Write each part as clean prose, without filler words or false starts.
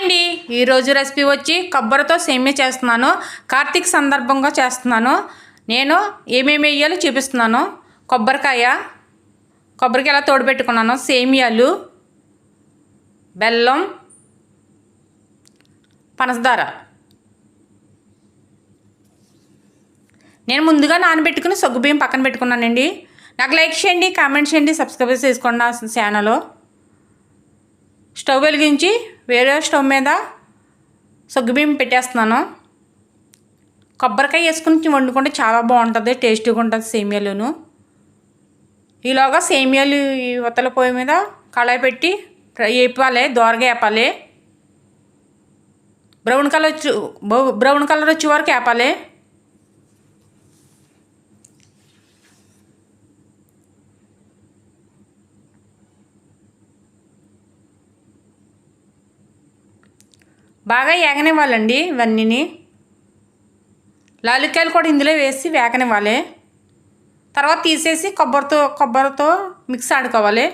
Hi అండి, ఈరోజు recipe వచ్చి కొబ్బరితో సేమియా చేస్తున్నాను. కార్తీక్ సందర్భంగా చేస్తున్నాను. నేను ఏమేమి వేయాలో చూపిస్తున్నాను. కొబ్బరికాయ తోడు పెట్టుకున్నాను, సేమియాలు, బెల్లం, పంచదార. నేను ముందుగా నానబెట్టుకుని సగ్గుబియ్యం పక్కన పెట్టుకున్నానండి. నాకు లైక్ చేయండి, కామెంట్ చేయండి, సబ్స్క్రైబ్ చేసుకోండి నా ఛానల్. స్టవ్ వెలిగించి వేరే స్టవ్ మీద సగ్గుబియ్యం పెట్టేస్తున్నాను. కొబ్బరికాయ వేసుకుని వండుకుంటే చాలా బాగుంటుంది, టేస్టీగా ఉంటుంది సేమియాలును. ఈలోగా సేమియాలు ఉత్తల పొయ్యి మీద కళాయి పెట్టి వేపాలి, దోరగా వేపాలి. బ్రౌన్ కలర్ వచ్చే వరకు వేపాలి. బాగా వేగనివ్వాలండి ఇవన్నీ. లాలిక్కాయలు కూడా ఇందులో వేసి వేగనివ్వాలి. తర్వాత తీసేసి కొబ్బరితో మిక్స్ ఆడుకోవాలి.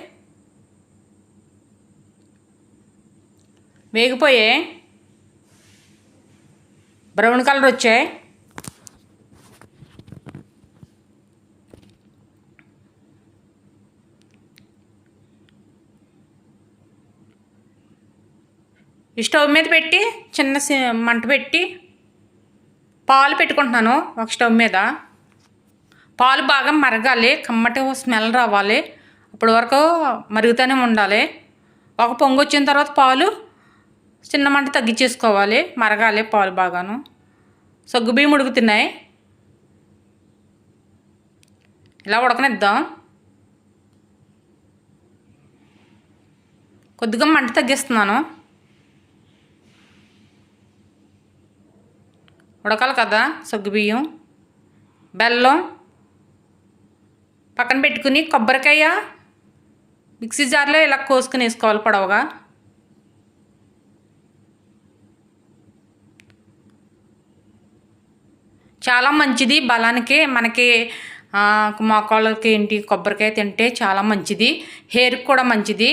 వేగిపోయే బ్రౌన్ కలర్ వచ్చాయి. స్టవ్ మీద పెట్టి చిన్న మంట పెట్టి పాలు పెట్టుకుంటున్నాను. ఒక స్టవ్ మీద పాలు బాగా మరగాలి, కమ్మటి స్మెల్ రావాలి. అప్పటి వరకు మరుగుతూనే ఉండాలి. ఒక పొంగు వచ్చిన తర్వాత పాలు చిన్న మంట తగ్గించేసుకోవాలి, మరగాలి పాలు బాగాను. సగ్గుబియ్యం ఉడుకుతున్నాయి, ఇలా ఉడకనిద్దాం. కొద్దిగా మంట తగ్గిస్తున్నాను, ఉడకాలి కదా. సగ్గుబియ్యం, బెల్లం పక్కన పెట్టుకుని కొబ్బరికాయ మిక్సీ జార్లో ఇలా కోసుకుని వేసుకోవాలి పొడవుగా. చాలా మంచిది బలానికి, మనకి మోకాళ్ళకి ఏంటి కొబ్బరికాయ తింటే చాలా మంచిది. హెయిర్కి కూడా మంచిది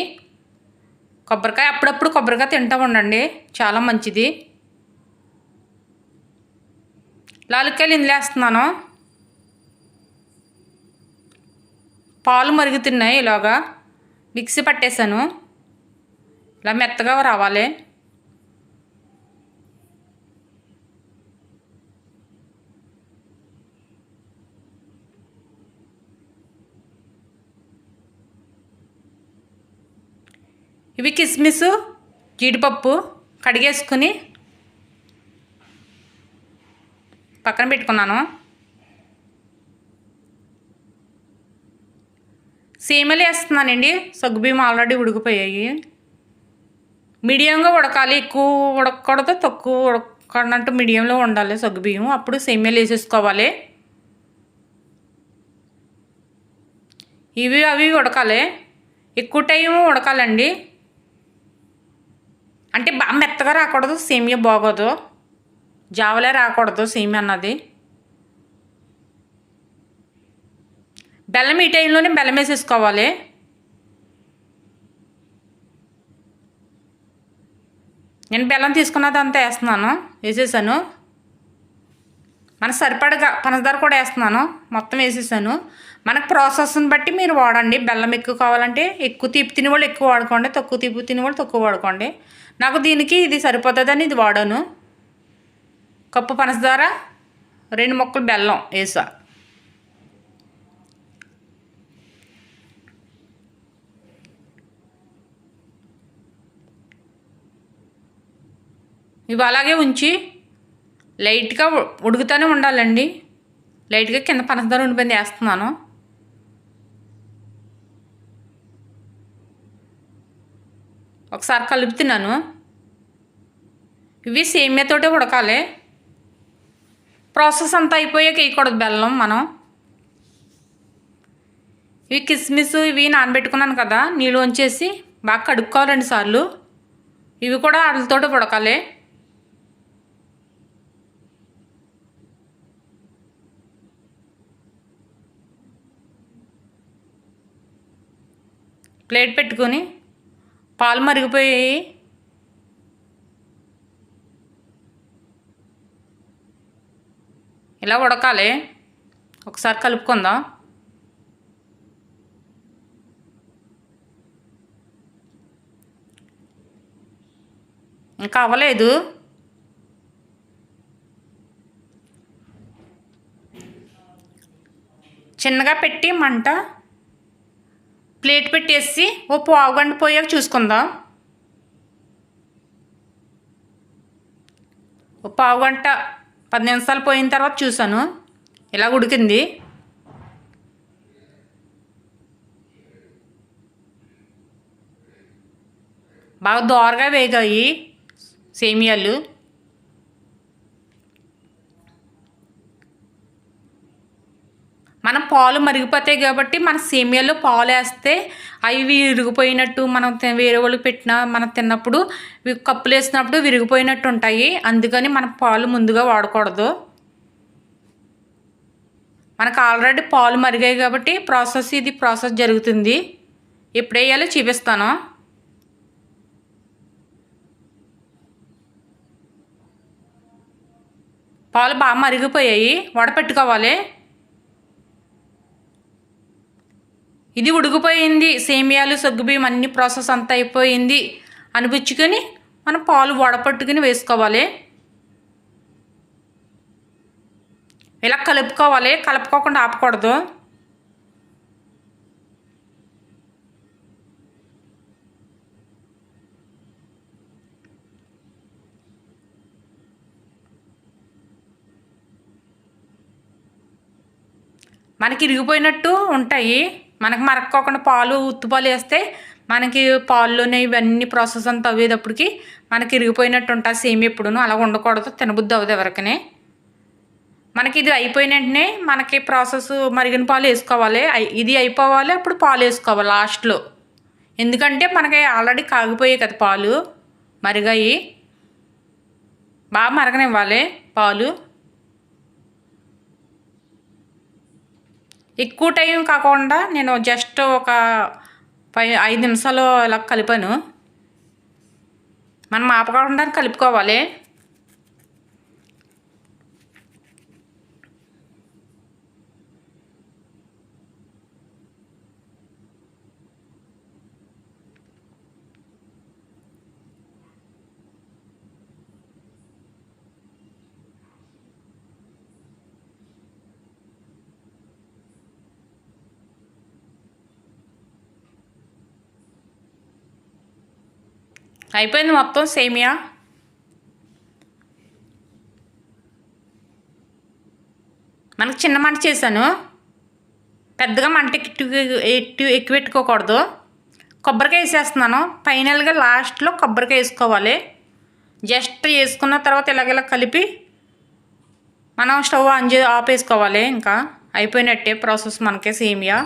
కొబ్బరికాయ. అప్పుడప్పుడు కొబ్బరికాయ తింటూ ఉండండి, చాలా మంచిది. లాలిక్కాయలు ఇందులో వేస్తున్నాను. పాలు మరుగుతున్నాయి, ఇలాగా మిక్సీ పట్టేశాను. ఇలా మెత్తగా రావాలి. ఇవి కిస్మిస్, జీడిపప్పు కడిగేసుకుని పక్కన పెట్టుకున్నాను. సేమియాలు వేస్తున్నానండి. సగ్గుబియ్యం ఆల్రెడీ ఉడికిపోయాయి. మీడియంగా ఉడకాలి, ఎక్కువ ఉడకకూడదు, తక్కువ ఉడకనట్టు మీడియంలో ఉండాలి సగ్గుబియ్యం. అప్పుడు సేమియాలు వేసేసుకోవాలి. అవి ఉడకాలి, ఎక్కువ టైం ఉడకాలండి. అంటే బాగా మెత్తగా రాకూడదు, సేమియా బాగోదు, జావలే రాకూడదు సేమియా అన్నది. బెల్లం ఈ టైంలోనే బెల్లం వేసేసుకోవాలి. నేను బెల్లం తీసుకున్నది అంతా వేసేసాను. మనకు సరిపడగా పంచదార కూడా వేస్తున్నాను, మొత్తం వేసేసాను. మనకు ప్రాసెస్ని బట్టి మీరు వాడండి. బెల్లం ఎక్కువ కావాలంటే ఎక్కువ తీపి తినేవాళ్ళు ఎక్కువ వాడుకోండి, తక్కువ తీపి తినేవాళ్ళు తక్కువ వాడుకోండి. నాకు దీనికి ఇది సరిపోతుందని ఇది వాడాను. కప్పు పంచదార, 2 ముక్కలు బెల్లం వేసా. ఇవి అలాగే ఉంచి లైట్గా ఉడుకుతూనే ఉండాలండి. లైట్గా కింద పంచదార ఉండిపోయింది వేస్తున్నాను. ఒకసారి కలుపుతున్నాను. ఇవి సేమియాతోటే ఉడకాలి. ప్రాసెస్ అంతా అయిపోయాక వేయకూడదు బెల్లం మనం. ఇవి కిస్మిస్ ఇవి నానబెట్టుకున్నాను కదా, నీళ్ళు వంచేసి బాగా కడుక్కోవాలి 2 సార్లు. ఇవి కూడా వాటితో ఉడకాలి. ప్లేట్ పెట్టుకొని పాలు మరిగిపోయాయి, ఇలా ఉడకాలి. ఒకసారి కలుపుకుందాం. ఇంకా అవ్వలేదు. చిన్నగా పెట్టి మంట ప్లేట్ పెట్టేసి ఓ పావుగంట పోయాక చూసుకుందాం. ఓ పావుగంట 10 నిమిషాలు పోయిన తర్వాత చూసాను, ఇలా ఉడికింది. బాగా దోరగా వేగాయి సేమియాలు. మనం పాలు మరిగిపోతాయి కాబట్టి మన సేమియాలో పాలు వేస్తే అవి విరిగిపోయినట్టు, మనం వేరే వాళ్ళకి పెట్టినా మనం తిన్నప్పుడు కప్పులు వేసినప్పుడు విరిగిపోయినట్టు ఉంటాయి. అందుకని మనం పాలు ముందుగా వాడకూడదు. మనకు ఆల్రెడీ పాలు మరిగాయి కాబట్టి ఇది ప్రాసెస్ జరుగుతుంది. ఎప్పుడు వేయాలో చూపిస్తాను. పాలు బాగా మరిగిపోయాయి, వడపెట్టుకోవాలి. ఇది ఉడికిపోయింది, సేమియాలు సగ్గుబియ్యం అన్ని ప్రాసెస్ అంతా అయిపోయింది అనిపించుకొని మనం పాలు వడపట్టుకుని వేసుకోవాలి. ఇలా కలుపుకోవాలి, కలుపుకోకుండా ఆపకూడదు. మనకి ఇరిగిపోయినట్టు ఉంటాయి. మనకు మరక్కోకుండా పాలు ఉత్తుపాలు వేస్తే మనకి పాల్లోనే ఇవన్నీ ప్రాసెస్ అంతా అయ్యేటప్పటికి మనకి ఇరిగిపోయినట్టు ఉంటుంది సేమియా. ఎప్పుడును అలా ఉండకూడదు, తినబుద్ధి అవ్వదు ఎవరికనే. మనకి ఇది అయిపోయిన వెంటనే మనకి ప్రాసెస్ మరిగిన పాలు వేసుకోవాలి. ఇది అయిపోవాలి, అప్పుడు పాలు వేసుకోవాలి లాస్ట్లో. ఎందుకంటే మనకి ఆల్రెడీ కాగిపోయాయి కదా పాలు, మరిగాయి. బాగా మరగనివ్వాలి పాలు. ఎక్కువ టైం కాకుండా నేను జస్ట్ ఒక 5 నిమిషాలు ఇలా కలిపాను. మనం ఆపకుండా కలుపుకోవాలి. అయిపోయింది మొత్తం సేమియా. మనకు చిన్న మంట చేశాను, పెద్దగా మంట ఎక్కువ పెట్టుకోకూడదు. కొబ్బరికాయ వేసేస్తున్నాను. ఫైనల్గా లాస్ట్లో కొబ్బరికాయ వేసుకోవాలి. జస్ట్ వేసుకున్న తర్వాత ఇలాగ కలిపి మనం స్టవ్ ఆపేసుకోవాలి. ఇంకా అయిపోయినట్టే ప్రాసెస్ మనకి సేమియా.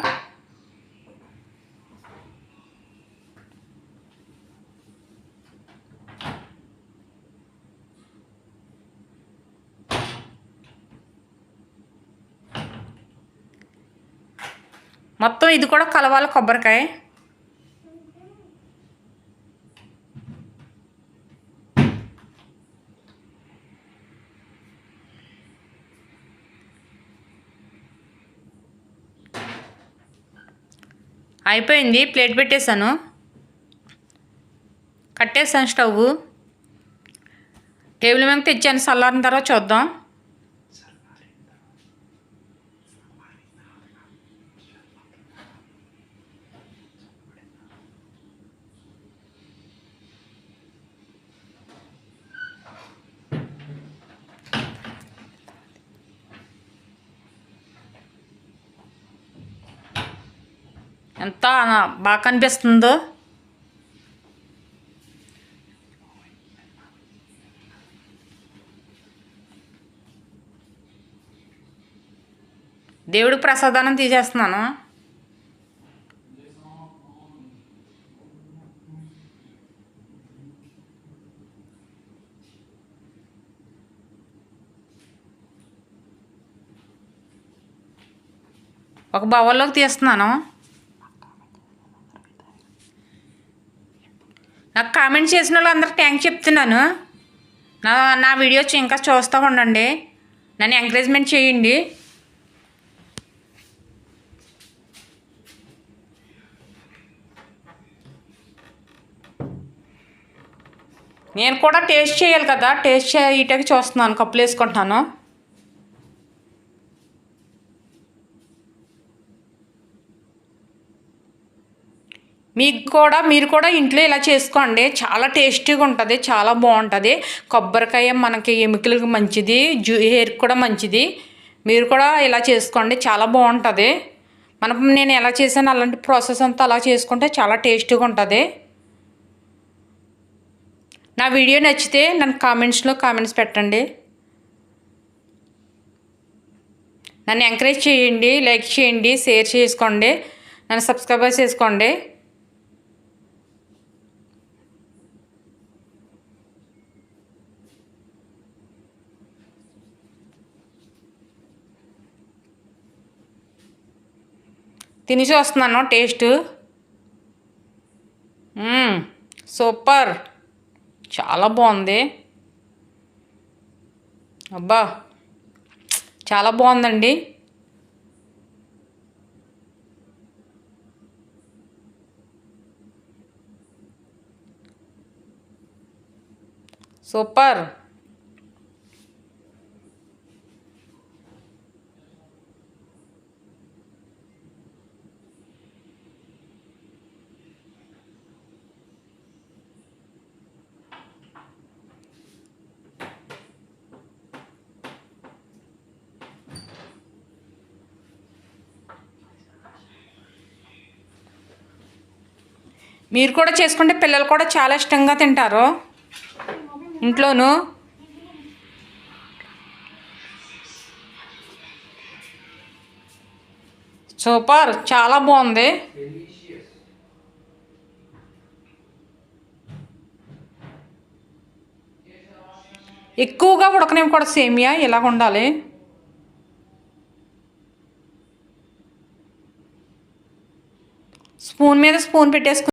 మొత్తం ఇది కూడా కలవాలి కొబ్బరికాయ. అయిపోయింది, ప్లేట్ పెట్టేశాను, కట్టేసాను స్టవ్. టేబుల్ మీద తెచ్చాను, చల్లారిన తర్వాత చూద్దాం. ఎంత బాగా కనిపిస్తుందో. దేవుడికి ప్రసాదానం తీసేస్తున్నాను. ఒక బౌల్లోకి తీస్తున్నాను. నాకు కామెంట్ చేసిన వాళ్ళందరికీ థ్యాంక్స్ చెప్తున్నాను. నా వీడియోస్ ఇంకా చూస్తూ ఉండండి. నన్ను ఎంకరేజ్మెంట్ చేయండి. నేను కూడా టేస్ట్ చేయాలి కదా, టేస్ట్ చేయటానికి చూస్తున్నాను, కప్పులు వేసుకుంటున్నాను. మీరు కూడా ఇంట్లో ఇలా చేసుకోండి, చాలా టేస్టీగా ఉంటుంది, చాలా బాగుంటుంది. కొబ్బరికాయ మనకి ఎముకలకు మంచిది, హెయిర్కి కూడా మంచిది. మీరు కూడా ఇలా చేసుకోండి, చాలా బాగుంటుంది. నేను ఎలా చేశాను అలాంటి ప్రాసెస్ అంతా అలా చేసుకుంటే చాలా టేస్టీగా ఉంటుంది. నా వీడియో నచ్చితే నన్ను కామెంట్స్ పెట్టండి. నన్ను ఎంకరేజ్ చేయండి, లైక్ చేయండి, షేర్ చేసుకోండి, నన్ను సబ్స్క్రైబ్ చేసుకోండి. తిని చూస్తున్నాను టేస్ట్. సూపర్, చాలా బాగుంది. అబ్బా, చాలా బాగుందండి. సూపర్. మీరు కూడా చేసుకుంటే పిల్లలు కూడా చాలా ఇష్టంగా తింటారు ఇంట్లోనూ. సూపర్, చాలా బాగుంది. ఎక్కువగా ఉడకనేవి కూడా సేమియా ఇలాగ ఉండాలి. స్పూన్ మీద స్పూన్ పెట్టేసుకుని